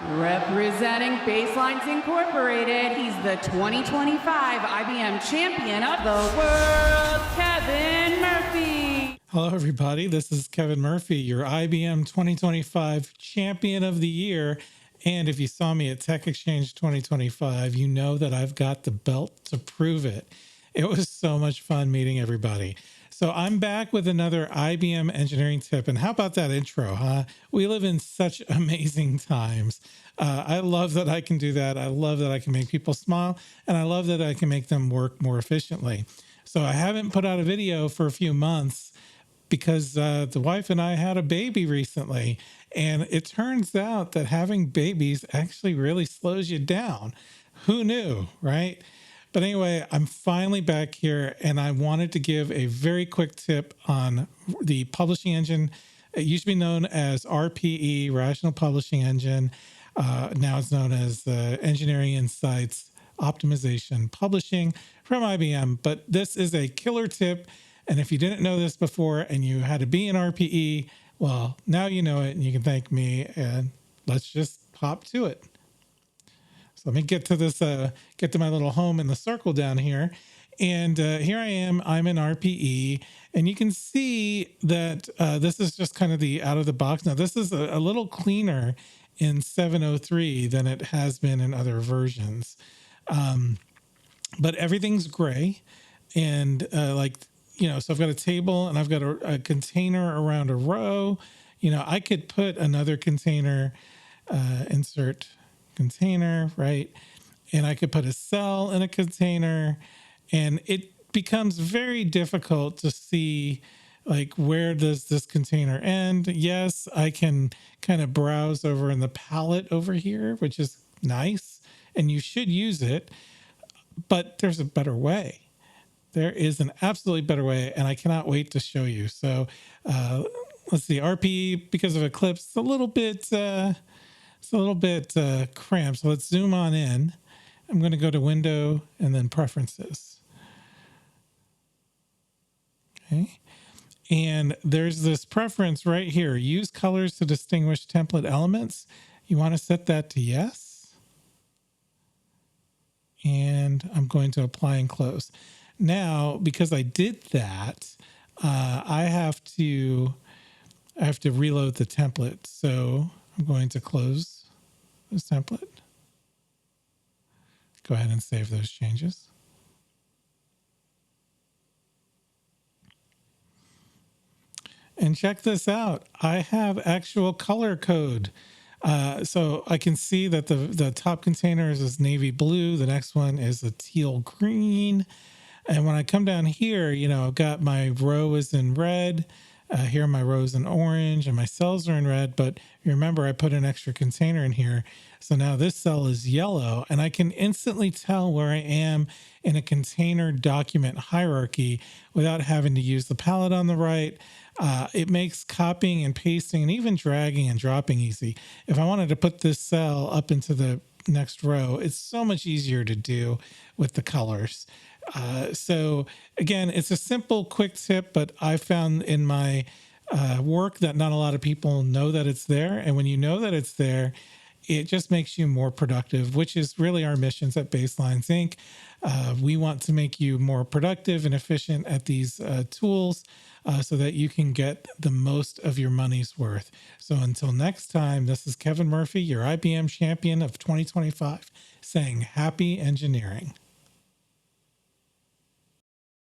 Representing Baselines Incorporated, he's the 2025 IBM Champion of the World, Kevin Murphy. Hello, everybody. This is Kevin Murphy, your IBM 2025 Champion of the Year. And if you saw me at Tech Exchange 2025, you know that I've got the belt to prove it. It was so much fun meeting everybody. So I'm back with another IBM engineering tip. And how about that intro, huh? We live in such amazing times. I love that I can do that. I love that I can make people smile, and I love that I can make them work more efficiently. So I haven't put out a video for a few months because the wife and I had a baby recently. And it turns out that having babies actually really slows you down. Who knew, right? But anyway, I'm finally back here, and I wanted to give a very quick tip on the publishing engine. It used to be known as RPE, Rational Publishing Engine. Now it's known as Engineering Insights Optimization Publishing from IBM. But this is a killer tip. And if you didn't know this before and you had to be an RPE, well, now you know it and you can thank me. And let's just hop to it. So let me get to this, get to my little home in the circle down here. And here I am, I'm an RPE, and you can see that this is just kind of the out of the box. Now this is a little cleaner in 703 than it has been in other versions. But everything's gray, and so I've got a table and I've got a container around a row. I could put another container, insert container, right? And I could put a cell in a container, and it becomes very difficult to see, like, where does this container end? Yes, I can kind of browse over in the palette over here, which is nice, and you should use it, but there's a better way. There is an absolutely better way, and I cannot wait to show you. So let's see, RPE, because of Eclipse, it's a little bit cramped. So let's zoom on in. I'm going to go to Window and then Preferences. Okay. And there's this preference right here. Use colors to distinguish template elements. You want to set that to yes. And I'm going to apply and close. Now, because I did that, I have to reload the template. So I'm going to close this template. Go ahead and save those changes. And check this out. I have actual color code. So I can see that the top container is navy blue. The next one is a teal green. And when I come down here, I've got my row is in red. Here my row is in orange, and my cells are in red. But you remember I put an extra container in here. So now this cell is yellow, and I can instantly tell where I am in a container document hierarchy without having to use the palette on the right. It makes copying and pasting and even dragging and dropping easy. If I wanted to put this cell up into the next row, it's so much easier to do with the colors. So again, it's a simple, quick tip, but I found in my work that not a lot of people know that it's there. And when you know that it's there, it just makes you more productive, which is really our missions at Baselines Inc. We want to make you more productive and efficient at these tools so that you can get the most of your money's worth. So until next time, this is Kevin Murphy, your IBM Champion of 2025, saying happy engineering.